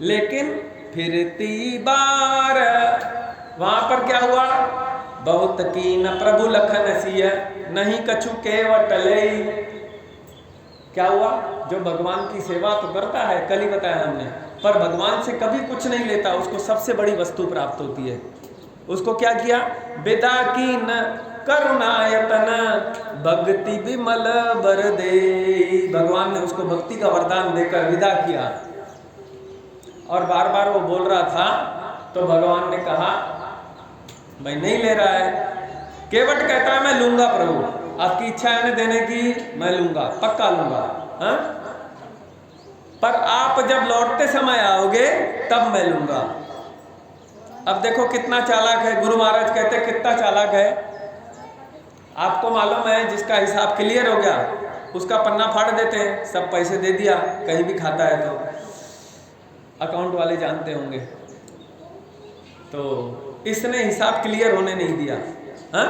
लेकिन फिरती बार वहां पर क्या हुआ, बहुत कीन प्रभु लखन सिय नहीं कछु केवट लई। क्या हुआ, जो भगवान की सेवा तो करता है, कल ही बताया हमने, पर भगवान से कभी कुछ नहीं लेता, उसको सबसे बड़ी वस्तु प्राप्त होती है। उसको क्या किया, विदा की न करुणायतन भक्ति विमल बर दे। भगवान ने उसको भक्ति का वरदान देकर विदा किया। और बार बार वो बोल रहा था, तो भगवान ने कहा भाई नहीं ले रहा है। केवट कहता है मैं लूंगा प्रभु, आपकी इच्छा है ना देने की, मैं लूंगा, पक्का लूंगा, हाँ? पर आप जब लौटते समय आओगे तब मैं लूंगा। अब देखो कितना चालाक है, गुरु महाराज कहते कितना चालाक है। आपको मालूम है, जिसका हिसाब क्लियर हो गया उसका पन्ना फाड़ देते हैं, सब पैसे दे दिया, कहीं भी खाता है तो अकाउंट वाले जानते होंगे। तो इसने हिसाब क्लियर होने नहीं दिया, हाँ?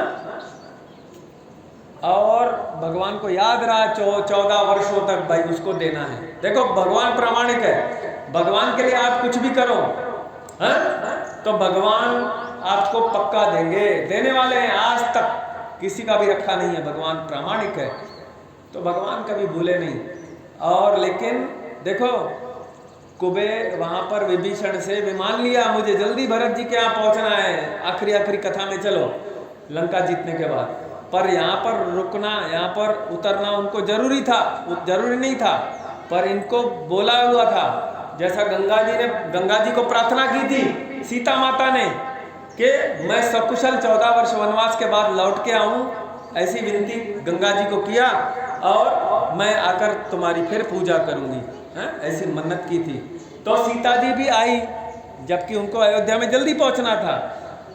और भगवान को याद रहा 14 वर्षों तक भाई उसको देना है। देखो भगवान प्रामाणिक है, भगवान के लिए आप कुछ भी करो, हाँ? तो भगवान आपको पक्का देंगे, देने वाले हैं, आज तक किसी का भी रखा नहीं है। भगवान प्रामाणिक है, तो भगवान कभी भूले नहीं। और लेकिन देखो कुबेर वहां पर विभीषण से विमान लिया, मुझे जल्दी भरत जी के यहाँ पहुंचना है, आखिरी कथा में चलो लंका जीतने के बाद। पर यहाँ पर रुकना, यहाँ पर उतरना उनको जरूरी था, जरूरी नहीं था, पर इनको बोला हुआ था। जैसा गंगा जी को प्रार्थना की थी सीता माता ने कि मैं सकुशल 14 वर्ष वनवास के बाद लौट के आऊं, ऐसी विनती गंगा जी को किया और मैं आकर तुम्हारी फिर पूजा करूंगी, है? ऐसी मन्नत की थी। तो सीता जी भी आई, जबकि उनको अयोध्या में जल्दी पहुंचना था,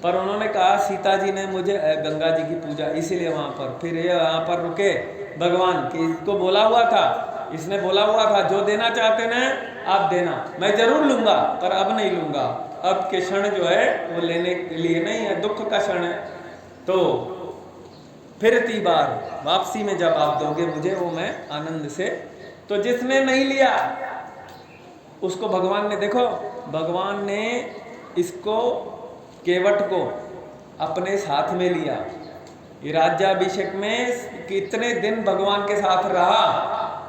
पर उन्होंने कहा सीता जी ने मुझे गंगा जी की पूजा, इसीलिए वहां पर फिर ये वहां पर रुके भगवान कि इसको बोला हुआ था, इसने बोला हुआ था जो देना चाहते ना आप देना, मैं जरूर लूंगा, पर अब नहीं लूंगा। अब के क्षण जो है वो लेने के लिए नहीं है, दुख का क्षण है। तो फिरती बार वापसी में जब आप दोगे मुझे, वो मैं आनंद से। तो जिसने नहीं लिया उसको भगवान ने, देखो भगवान ने इसको केवट को अपने साथ में लिया। ये राज्याभिषेक में कितने दिन भगवान के साथ रहा,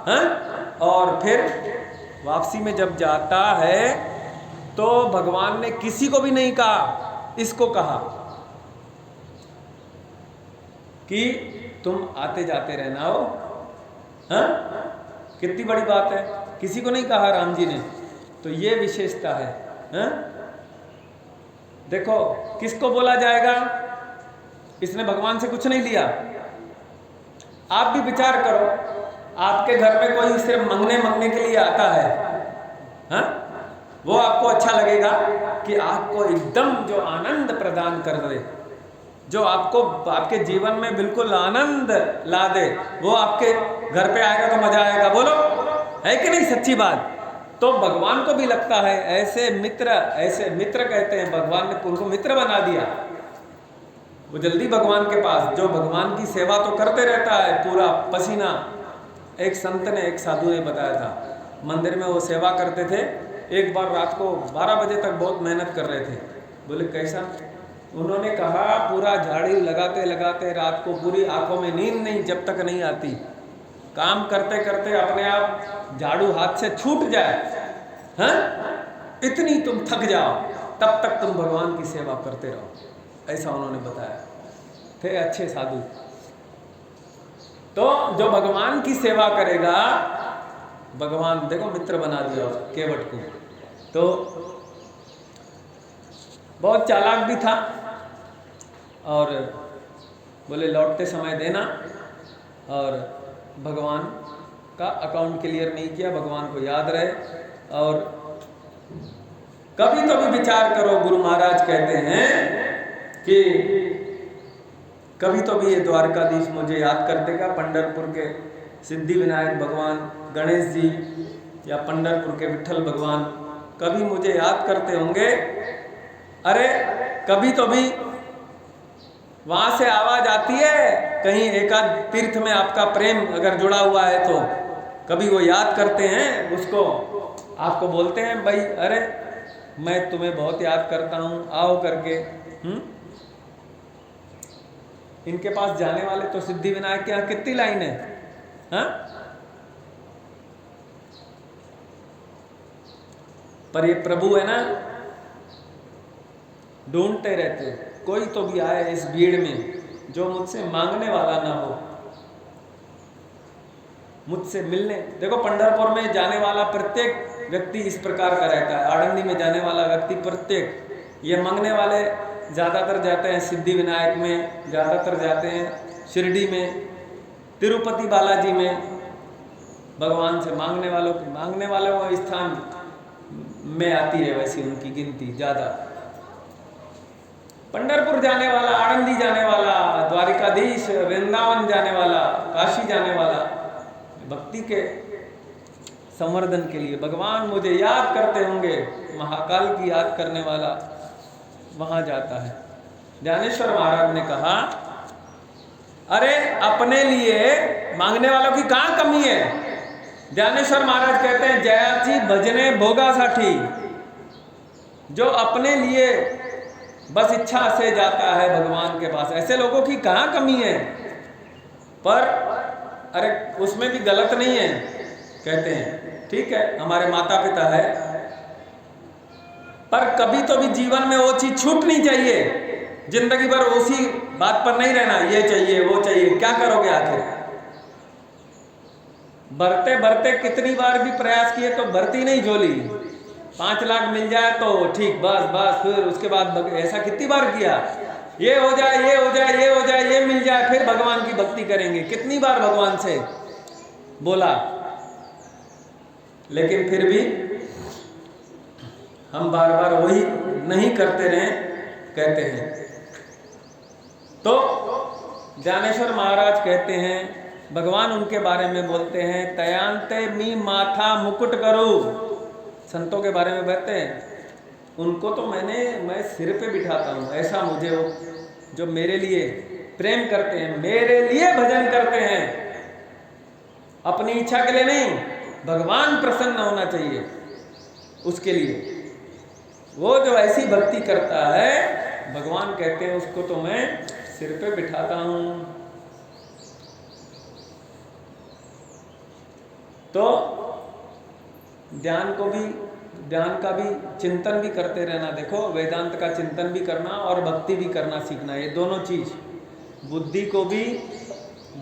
हाँ? और फिर वापसी में जब जाता है तो भगवान ने किसी को भी नहीं कहा, इसको कहा कि तुम आते जाते रहना हो, हाँ? कितनी बड़ी बात है, किसी को नहीं कहा राम जी ने। तो ये विशेषता है, हाँ? देखो किसको बोला जाएगा, इसने भगवान से कुछ नहीं लिया। आप भी विचार करो, आपके घर में कोई सिर्फ मांगने के लिए आता है, हाँ? वो आपको अच्छा लगेगा कि आपको एकदम जो आनंद प्रदान कर दे, जो आपको आपके जीवन में बिल्कुल आनंद ला दे, वो आपके घर पे आएगा तो मजा आएगा, बोलो है कि नहीं? सच्ची बात। तो भगवान को भी लगता है ऐसे मित्र कहते हैं, भगवान ने उनको मित्र बना दिया। वो जल्दी भगवान के पास, जो भगवान की सेवा तो करते रहता है पूरा पसीना। एक संत ने, एक साधु ने बताया था, मंदिर में वो सेवा करते थे, एक बार रात को 12 बजे तक बहुत मेहनत कर रहे थे। बोले कैसा? उन्होंने कहा पूरा झाड़ू लगाते लगाते रात को पूरी आंखों में नींद नहीं जब तक नहीं आती, काम करते करते अपने आप झाड़ू हाथ से छूट जाए, हाँ? इतनी तुम थक जाओ, तब तक तुम भगवान की सेवा करते रहो, ऐसा उन्होंने बताया। थे अच्छे साधु। तो जो भगवान की सेवा करेगा, भगवान देखो मित्र बना दिया केवट को। तो बहुत चालाक भी था, और बोले लौटते समय देना, और भगवान का अकाउंट क्लियर नहीं किया, भगवान को याद रहे। और कभी तो भी विचार करो, गुरु महाराज कहते हैं कि कभी तो भी ये द्वारकाधीश मुझे याद कर देगा, पंढरपुर के सिद्धि विनायक भगवान गणेश जी या पंढरपुर के विठल भगवान कभी मुझे याद करते होंगे। अरे कभी तो भी वहां से आवाज आती है, कहीं एकाध तीर्थ में आपका प्रेम अगर जुड़ा हुआ है तो कभी वो याद करते हैं उसको, आपको बोलते हैं भाई अरे मैं तुम्हें बहुत याद करता हूँ, आओ करके। इनके पास जाने वाले तो सिद्धि विनायक के यहाँ कितनी लाइन है, हाँ? पर ये प्रभु है ना, ढूंढते रहते कोई तो भी आए इस भीड़ में जो मुझसे मांगने वाला ना हो, मुझसे मिलने। देखो पंढरपुर में जाने वाला प्रत्येक व्यक्ति इस प्रकार का रहता है, आनंदी में जाने वाला व्यक्ति प्रत्येक, ये मांगने वाले ज़्यादातर जाते हैं सिद्धि विनायक में, ज़्यादातर जाते हैं शिरडी में, तिरुपति बालाजी में, भगवान से मांगने वालों का स्थान में आती है वैसी उनकी गिनती ज़्यादा। पंढरपुर जाने वाला, आनंदी जाने वाला, द्वारिकाधीश, वृंदावन जाने वाला, काशी जाने वाला, भक्ति के संवर्धन के लिए भगवान मुझे याद करते होंगे, महाकाल की याद करने वाला वहां जाता है। ज्ञानेश्वर महाराज ने कहा अरे अपने लिए मांगने वालों की कहां कमी है। ज्ञानेश्वर महाराज कहते हैं जयाची भजने भोगा साठी, जो अपने लिए बस इच्छा से जाता है भगवान के पास, ऐसे लोगों की कहां कमी है। पर अरे उसमें भी गलत नहीं है, कहते हैं ठीक है हमारे माता पिता है, पर कभी तो भी जीवन में वो चीज छूटनी चाहिए, जिंदगी भर उसी बात पर नहीं रहना, ये चाहिए वो चाहिए, क्या करोगे आखिर। भरते भरते कितनी बार भी प्रयास किए तो भरती नहीं झोली, 5 लाख मिल जाए तो ठीक, बस फिर उसके बाद ऐसा कितनी बार किया, ये हो जाए ये हो जाए ये हो जाए ये मिल जाए, फिर भगवान की भक्ति करेंगे, कितनी बार भगवान से बोला, लेकिन फिर भी हम बार बार वही नहीं करते रहे, कहते हैं। तो ज्ञानेश्वर महाराज कहते हैं, भगवान उनके बारे में बोलते हैं, तयांते मी माथा मुकुट करूं, संतों के बारे में कहते हैं उनको तो मैं सिर पे बिठाता हूँ, ऐसा मुझे वो जो मेरे लिए प्रेम करते हैं, मेरे लिए भजन करते हैं, अपनी इच्छा के लिए नहीं, भगवान प्रसन्न होना चाहिए उसके लिए, वो जो ऐसी भक्ति करता है भगवान कहते हैं उसको तो मैं सिर पे बिठाता हूं। तो ध्यान का भी चिंतन भी करते रहना। देखो वेदांत का चिंतन भी करना और भक्ति भी करना सीखना, ये दोनों चीज,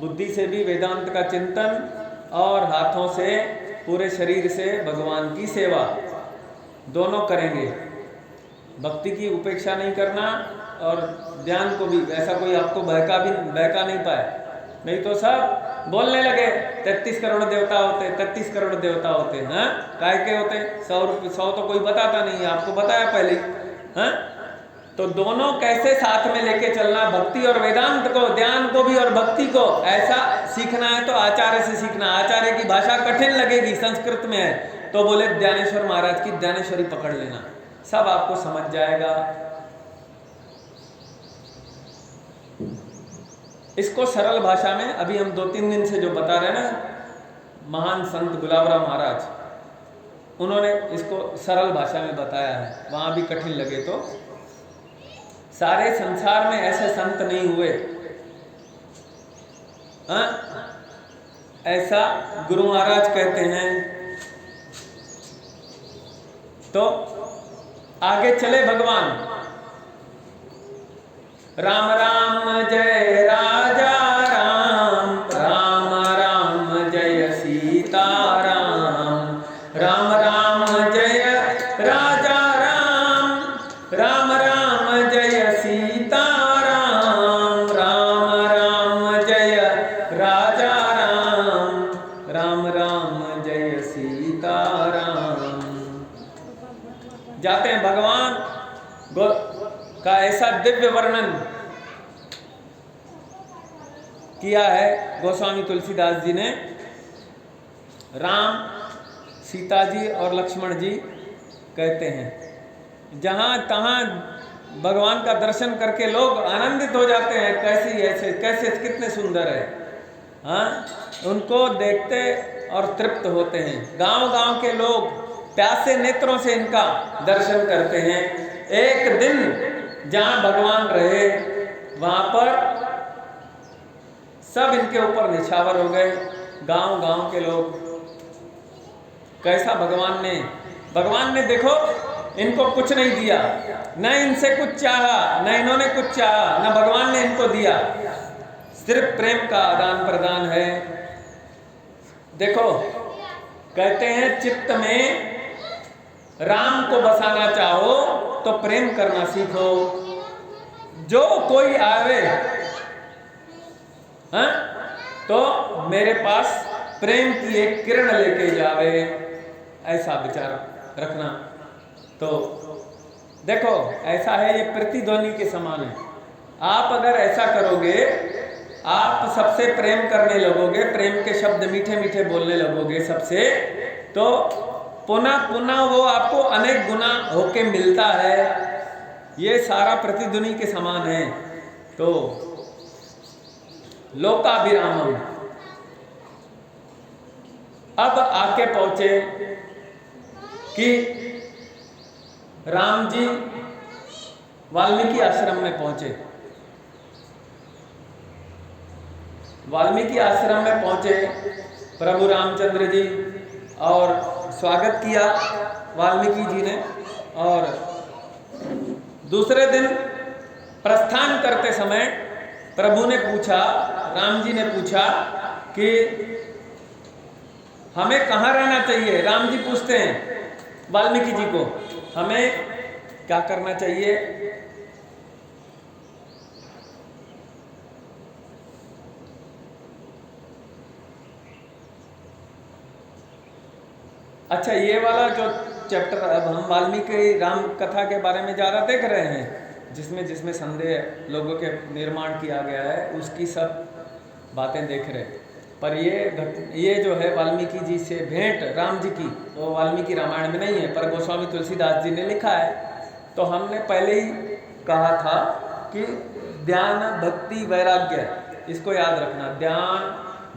बुद्धि से भी वेदांत का चिंतन और हाथों से पूरे शरीर से भगवान की सेवा, दोनों करेंगे। भक्ति की उपेक्षा नहीं करना और ध्यान को भी, ऐसा कोई आपको बहका नहीं पाए, नहीं तो सब बोलने लगे 33 करोड़ देवता होते, 33 करोड़ देवता होते, हाँ काय के होते, 100 तो कोई बताता नहीं है, आपको बताया पहले, हाँ। तो दोनों कैसे साथ में लेके चलना, भक्ति और वेदांत को, ध्यान को भी और भक्ति को, ऐसा सीखना है तो आचार्य से सीखना। आचार्य की भाषा कठिन लगेगी, संस्कृत में है, तो बोले ज्ञानेश्वर महाराज की ज्ञानेश्वरी पकड़ लेना, सब आपको समझ जाएगा। इसको सरल भाषा में अभी हम 2-3 दिन से जो बता रहे हैं ना, महान संत गुलाबराव महाराज, उन्होंने इसको सरल भाषा में बताया है, वहां भी कठिन लगे तो। सारे संसार में ऐसे संत नहीं हुए, हाँ? ऐसा गुरु महाराज कहते हैं। तो आगे चले भगवान, राम राम जय राजा राम, राम राम जय सीता राम, राम राम जय राजा राम, राम राम जय सीता राम, राम राम जय राजा राम, राम राम जय सीता राम। जाते हैं भगवान का ऐसा दिव्य वर्णन किया है गोस्वामी तुलसीदास जी ने। राम, सीता जी और लक्ष्मण जी कहते हैं, जहाँ तहाँ भगवान का दर्शन करके लोग आनंदित हो जाते हैं, कैसे कितने सुंदर है, हाँ, उनको देखते और तृप्त होते हैं। गांव-गांव के लोग प्यासे नेत्रों से इनका दर्शन करते हैं। एक दिन जहां भगवान रहे वहां पर सब इनके ऊपर निछावर हो गए, गांव गांव के लोग। कैसा भगवान ने देखो इनको कुछ नहीं दिया, न इनसे कुछ चाहा, न इन्होंने कुछ चाहा, न भगवान ने इनको दिया, सिर्फ प्रेम का आदान प्रदान है। देखो कहते हैं चित्त में राम को बसाना चाहो तो प्रेम करना सीखो। जो कोई आवे तो मेरे पास प्रेम की एक किरण लेके जावे, ऐसा विचार रखना। तो देखो ऐसा है, ये प्रतिध्वनि के समान है। आप अगर ऐसा करोगे, आप सबसे प्रेम करने लगोगे, प्रेम के शब्द मीठे मीठे बोलने लगोगे सबसे, तो पुनः पुनः वो आपको अनेक गुना होके मिलता है। ये सारा प्रतिध्वनि के समान है। तो लोकाभिरामम अब आके पहुंचे कि राम जी वाल्मीकि आश्रम में पहुंचे। वाल्मीकि आश्रम में पहुंचे प्रभु रामचंद्र जी, और स्वागत किया वाल्मीकि जी ने। और दूसरे दिन प्रस्थान करते समय प्रभु ने पूछा, राम जी ने पूछा कि हमें कहाँ रहना चाहिए। राम जी पूछते हैं वाल्मीकि जी को, हमें क्या करना चाहिए। अच्छा, ये वाला जो चैप्टर अब हम वाल्मीकि राम कथा के बारे में ज़्यादा देख रहे हैं, जिसमें संदेह लोगों के निर्माण किया गया है, उसकी सब बातें देख रहे हैं। पर ये जो है वाल्मीकि जी से भेंट राम जी की, वो वाल्मीकि रामायण में नहीं है, पर गोस्वामी तुलसीदास जी ने लिखा है। तो हमने पहले ही कहा था कि ध्यान भक्ति वैराग्य, इसको याद रखना। ध्यान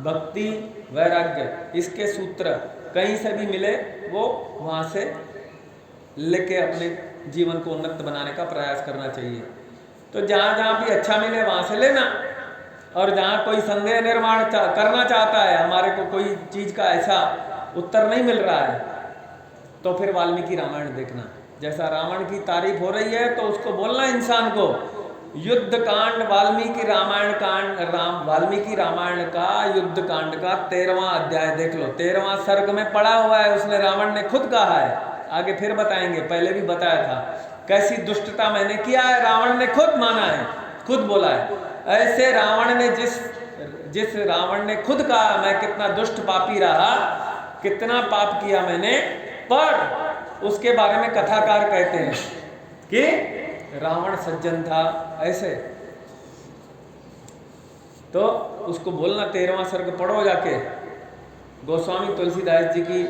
भक्ति वैराग्य, इसके सूत्र कहीं से भी मिले वो वहाँ से लेके अपने जीवन को उन्नत बनाने का प्रयास करना चाहिए। तो जहाँ जहाँ भी अच्छा मिले वहाँ से लेना, और जहाँ कोई संदेह निर्माण करना चाहता है, हमारे को कोई चीज़ का ऐसा उत्तर नहीं मिल रहा है, तो फिर वाल्मीकि रामायण देखना। जैसा रावण की तारीफ हो रही है तो उसको बोलना इंसान को, युद्ध कांड वाल्मीकि रामायण कांड, वाल्मीकि रामायण का युद्ध कांड का 13वां अध्याय देख लो। 13वां सर्ग में पढ़ा हुआ है, उसने रावण ने खुद कहा है। आगे फिर बताएंगे, पहले भी बताया था कैसी दुष्टता मैंने किया है, रावण ने खुद माना है, खुद बोला है। ऐसे रावण ने जिस रावण ने खुद कहा मैं कितना दुष्ट पापी रहा, कितना पाप किया मैंने, पर उसके बारे में कथाकार कहते हैं कि रावण सज्जन था। ऐसे तो उसको बोलना। 13वां सर्ग पढ़ो जाके, गोस्वामी तुलसीदास जी की।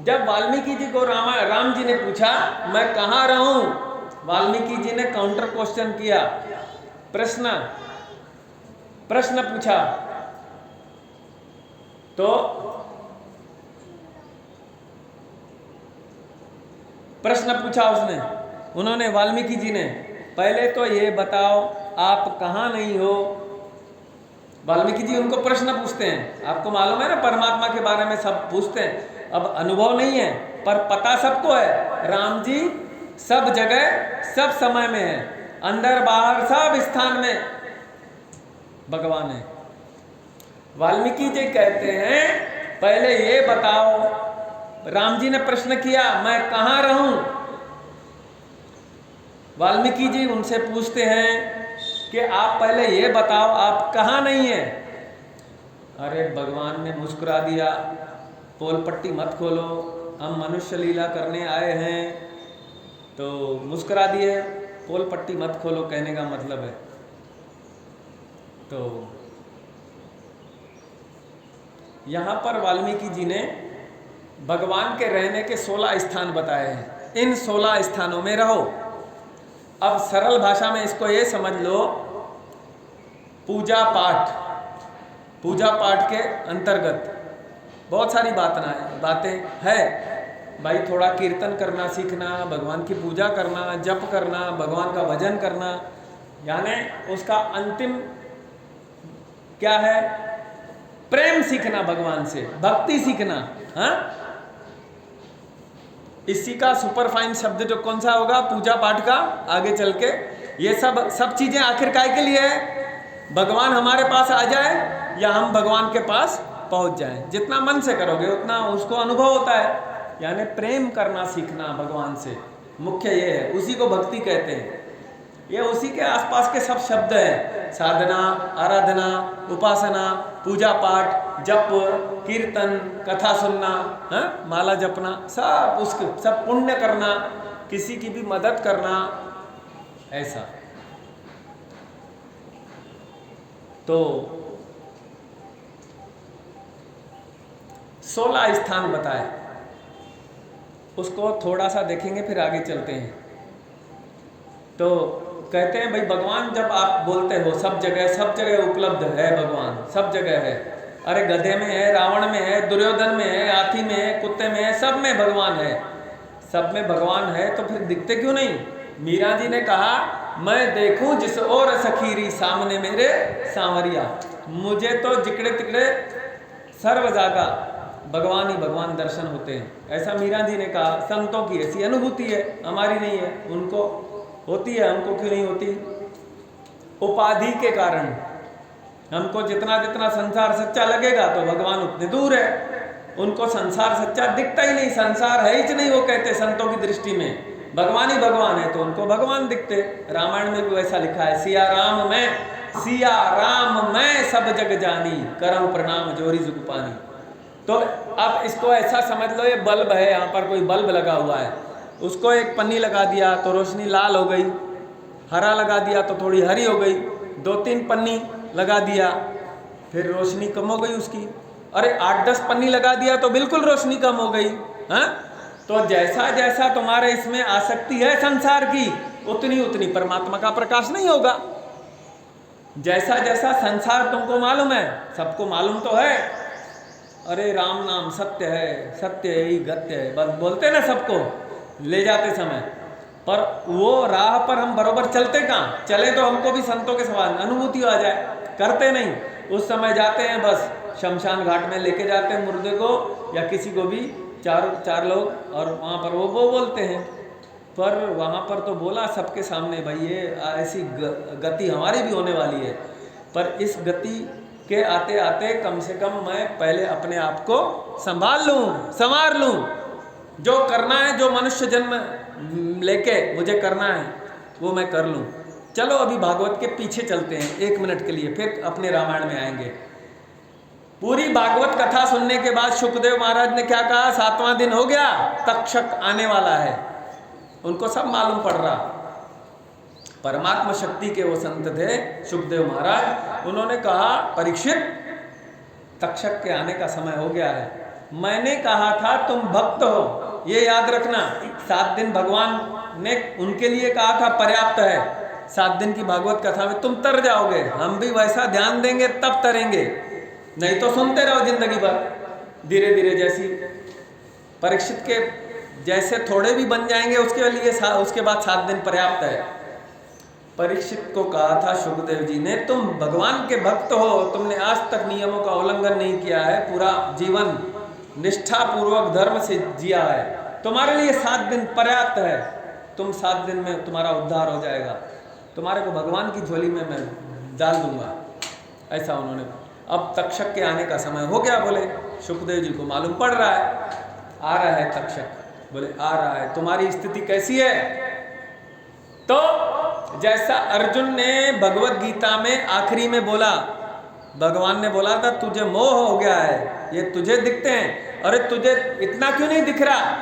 जब वाल्मीकि जी को राम जी ने पूछा मैं कहाँ रहूं, वाल्मीकि जी ने काउंटर क्वेश्चन किया, प्रश्न पूछा। तो प्रश्न पूछा उन्होंने वाल्मीकि जी ने, पहले तो ये बताओ आप कहाँ नहीं हो। वाल्मीकि जी उनको प्रश्न पूछते हैं। आपको मालूम है ना, परमात्मा के बारे में सब पूछते हैं। अब अनुभव नहीं है पर पता सबको है, राम जी सब जगह सब समय में है, अंदर बाहर सब स्थान में भगवान है। वाल्मीकि जी कहते हैं पहले ये बताओ, राम जी ने प्रश्न किया मैं कहाँ रहूं। वाल्मीकि जी उनसे पूछते हैं कि आप पहले ये बताओ आप कहाँ नहीं है। अरे भगवान ने मुस्कुरा दिया, पोल पट्टी मत खोलो, हम मनुष्य लीला करने आए हैं। तो मुस्कुरा दिए, पोल पट्टी मत खोलो कहने का मतलब है। तो यहाँ पर वाल्मीकि जी ने भगवान के रहने के 16 स्थान बताए हैं। इन 16 स्थानों में रहो। अब सरल भाषा में इसको ये समझ लो, पूजा पाठ के अंतर्गत बहुत सारी बातें हैं। भाई थोड़ा कीर्तन करना सीखना, भगवान की पूजा करना, जप करना, भगवान का भजन करना, यानी उसका अंतिम क्या है? प्रेम सीखना भगवान से, भक्ति सीखना। हाँ, इसी का सुपरफाइन शब्द जो कौन सा होगा पूजा पाठ का आगे चल के, ये सब चीजें आखिर काय के लिए है? भगवान हमारे पास आ जाए या हम भगवान के पास पहुंच जाएं। जितना मन से करोगे उतना उसको अनुभव होता है, यानी प्रेम करना सीखना भगवान से, मुख्य ये है, उसी को भक्ति कहते हैं। ये उसी के आसपास के सब शब्द हैं, साधना, आराधना, उपासना, पूजा पाठ, जप, कीर्तन, कथा सुनना, माला जपना, सब उसके सब पुण्य करना, किसी की भी मदद करना, ऐसा। तो 16 स्थान बताए, उसको थोड़ा सा देखेंगे फिर आगे चलते हैं। तो कहते हैं भाई भगवान जब आप बोलते हो सब जगह उपलब्ध है भगवान, सब जगह है। अरे गधे में है, रावण में है, दुर्योधन में है, हाथी में है, कुत्ते में है, सब में भगवान है। सब में भगवान है तो फिर दिखते क्यों नहीं? मीरा जी ने कहा मैं देखूं जिस और सखीरी सामने मेरे सांवरिया, मुझे तो जिकड़े तिकड़े सर्व जागा भगवान ही भगवान दर्शन होते हैं, ऐसा मीरा जी ने कहा। संतों की ऐसी अनुभूति है, हमारी नहीं है, उनको होती है, हमको क्यों नहीं होती? उपाधि के कारण हमको जितना जितना संसार सच्चा लगेगा तो भगवान उतने दूर है, उनको संसार सच्चा दिखता ही नहीं, संसार है ही नहीं, वो कहते संतों की दृष्टि में भगवान ही भगवान है, तो उनको भगवान दिखते। रामायण में भी वैसा लिखा है, सिया राम मैं सब जग जानी, करम प्रणाम जोरी जुग पानी। तो अब इसको ऐसा समझ लो, ये बल्ब है, यहाँ पर कोई बल्ब लगा हुआ है, उसको एक पन्नी लगा दिया तो रोशनी लाल हो गई, हरा लगा दिया तो थोड़ी हरी हो गई, 2-3 पन्नी लगा दिया फिर रोशनी कम हो गई उसकी। अरे 8-10 पन्नी लगा दिया तो बिल्कुल रोशनी कम हो गई। हाँ, तो जैसा जैसा तुम्हारे इसमें आसक्ति है संसार की, उतनी उतनी परमात्मा का प्रकाश नहीं होगा। जैसा जैसा संसार तुमको मालूम है, सबको मालूम तो है, अरे राम नाम सत्य है, सत्य ही गत्य है, बस बोलते ना सबको ले जाते समय, पर वो राह पर हम बरोबर चलते कहाँ? चले तो हमको भी संतों के समान अनुभूति आ जाए, करते नहीं। उस समय जाते हैं बस शमशान घाट में लेके जाते हैं मुर्दे को या किसी को भी, चार लोग, और वहाँ पर वो बोलते हैं, पर वहाँ पर तो बोला सबके सामने भाई ये ऐसी गति हमारी भी होने वाली है, पर इस गति के आते आते कम से कम मैं पहले अपने आप को संभाल लूँ, संवार लूँ, जो करना है, जो मनुष्य जन्म लेके मुझे करना है वो मैं कर लूँ। चलो अभी भागवत के पीछे चलते हैं 1 मिनट के लिए, फिर अपने रामायण में आएंगे। पूरी भागवत कथा सुनने के बाद शुकदेव महाराज ने क्या कहा? 7वां दिन हो गया, तक्षक आने वाला है, उनको सब मालूम पड़ रहा। परमात्मा शक्ति के वो संत थे शुकदेव महाराज, उन्होंने कहा परीक्षित तक्षक के आने का समय हो गया है। मैंने कहा था तुम भक्त हो, ये याद रखना। 7 दिन भगवान ने उनके लिए कहा था पर्याप्त है, 7 दिन की भागवत कथा में तुम तर जाओगे, हम भी वैसा ध्यान देंगे तब तरेंगे, नहीं तो सुनते रहो जिंदगी भर धीरे धीरे। जैसी परीक्षित के जैसे थोड़े भी बन जाएंगे उसके लिए उसके बाद 7 दिन पर्याप्त है। परीक्षित को कहा था शुकदेव जी ने, तुम भगवान के भक्त हो, तुमने आज तक नियमों का उल्लंघन नहीं किया है, पूरा जीवन निष्ठा पूर्वक धर्म से जिया है, तुम्हारे लिए 7 दिन पर्याप्त है, तुम 7 दिन में तुम्हारा उद्धार हो जाएगा, तुम्हारे को भगवान की झोली में मैं डाल दूंगा, ऐसा उन्होंने। अब तक्षक के आने का समय हो गया, बोले शुकदेव जी को मालूम पड़ रहा है, आ रहा है तक्षक, बोले आ रहा है, तुम्हारी स्थिति कैसी है? तो जैसा अर्जुन ने भगवत गीता में आखिरी में बोला, भगवान ने बोला था तुझे मोह हो गया है, ये तुझे दिखते हैं, अरे तुझे इतना क्यों नहीं दिख रहा?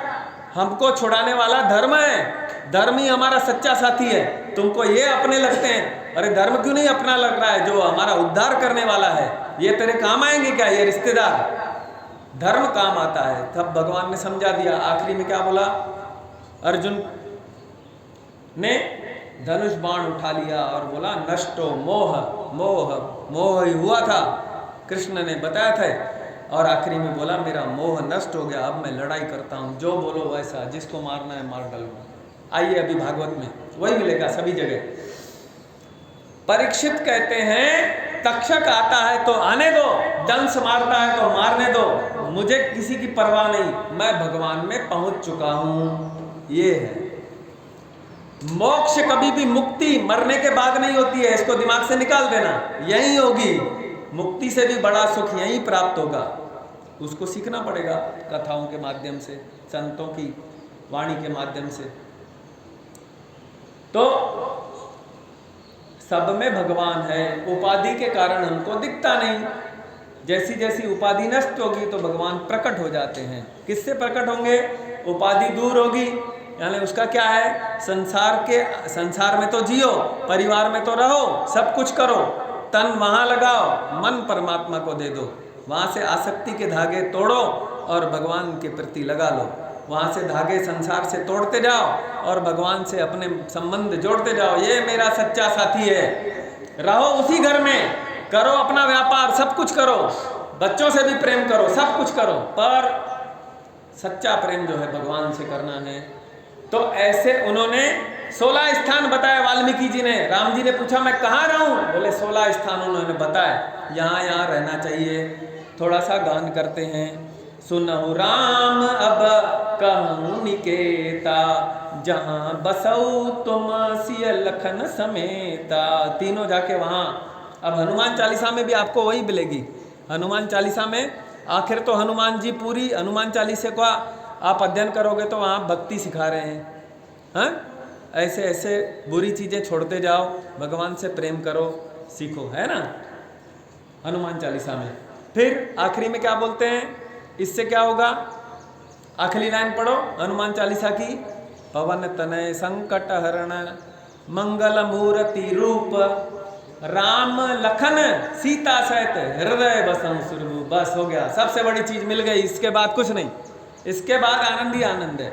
हमको छुड़ाने वाला धर्म है, धर्म ही हमारा सच्चा साथी है, तुमको ये अपने लगते हैं, अरे धर्म क्यों नहीं अपना लग रहा है जो हमारा उद्धार करने वाला है? ये तेरे काम आएंगे क्या? ये रिश्तेदार, धर्म काम आता है। तब भगवान ने समझा दिया। आखिरी में क्या बोला? अर्जुन ने धनुष बाण उठा लिया और बोला नष्टो मोह, मोह मोह ही हुआ था। कृष्ण ने बताया था और आखिरी में बोला मेरा मोह नष्ट हो गया, अब मैं लड़ाई करता हूँ, जो बोलो वैसा, जिसको मारना है मार डालूंगा। आइए अभी भागवत में वही मिलेगा सभी जगह। परीक्षित कहते हैं तक्षक आता है तो आने दो, दंश मारता है तो मारने दो, मुझे किसी की परवाह नहीं, मैं भगवान में पहुंच चुका हूं। ये है मोक्ष। कभी भी मुक्ति मरने के बाद नहीं होती है, इसको दिमाग से निकाल देना, यही होगी मुक्ति से भी बड़ा सुख यही प्राप्त होगा। उसको सीखना पड़ेगा कथाओं के माध्यम से, संतों की वाणी के माध्यम से। तो सब में भगवान है, उपाधि के कारण हमको दिखता नहीं। जैसी जैसी उपाधि नष्ट होगी तो भगवान प्रकट हो जाते हैं। किससे प्रकट होंगे? उपाधि दूर होगी, यानी उसका क्या है, संसार में तो जियो, परिवार में तो रहो, सब कुछ करो, तन वहां लगाओ, मन परमात्मा को दे दो, वहां से आसक्ति के धागे तोड़ो और भगवान के प्रति लगा लो। वहां से धागे संसार से तोड़ते जाओ और भगवान से अपने संबंध जोड़ते जाओ। ये मेरा सच्चा साथी है। रहो उसी घर में, करो अपना व्यापार, सब कुछ करो, बच्चों से भी प्रेम करो, सब कुछ करो, पर सच्चा प्रेम जो है भगवान से करना है। तो ऐसे उन्होंने 16 स्थान बताया वाल्मीकि जी ने। राम जी ने पूछा मैं कहाँ रहूं? बोले 16 स्थान उन्होंने बताया, यहाँ यहाँ रहना चाहिए। थोड़ा सा गान करते हैं। सुनहु राम अब कहूँ निकेता, जहाँ बसऊ तुम सिय लखन समेता। तीनों जाके वहाँ। अब हनुमान चालीसा में भी आपको वही मिलेगी। हनुमान चालीसा में आखिर तो हनुमान जी पूरी हनुमान चालीसा का आप अध्ययन करोगे तो वहाँ भक्ति सिखा रहे हैं। हाँ, ऐसे ऐसे बुरी चीज़ें छोड़ते जाओ, भगवान से प्रेम करो, सीखो, है ना, हनुमान चालीसा में। फिर आखिरी में क्या बोलते हैं? इससे क्या होगा? आखिरी लाइन पढ़ो हनुमान चालीसा की। पवन तनय संकट हरण मंगल मूर्ति रूप, राम लखन सीता सहित हृदय बसहु सुरभूप। बस हो गया, सबसे बड़ी चीज मिल गई। इसके बाद कुछ नहीं, इसके बाद आनंद ही आनंद है।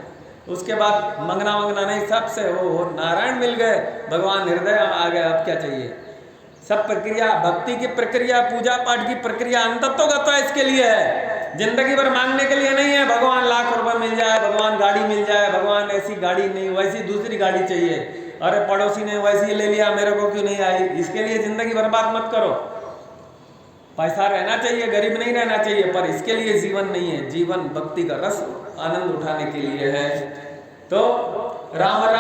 उसके बाद मंगना मंगना नहीं, सबसे हो नारायण मिल गए, भगवान हृदय आ गए। अब क्या चाहिए? सब प्रक्रिया, भक्ति की प्रक्रिया, पूजा पाठ की प्रक्रिया अंतत्वगत इसके लिए है, जिंदगी भर मांगने के लिए नहीं है। भगवान लाख रुपए मिल जाए, भगवान गाड़ी मिल जाए, भगवान ऐसी गाड़ी नहीं वैसी दूसरी गाड़ी चाहिए, अरे पड़ोसी ने वैसी ले लिया मेरे को क्यों नहीं आई, इसके लिए जिंदगी बर्बाद मत करो। पैसा रहना चाहिए, गरीब नहीं रहना चाहिए, पर इसके लिए जीवन नहीं है। जीवन भक्ति का रस आनंद उठाने के लिए है। तो राम राम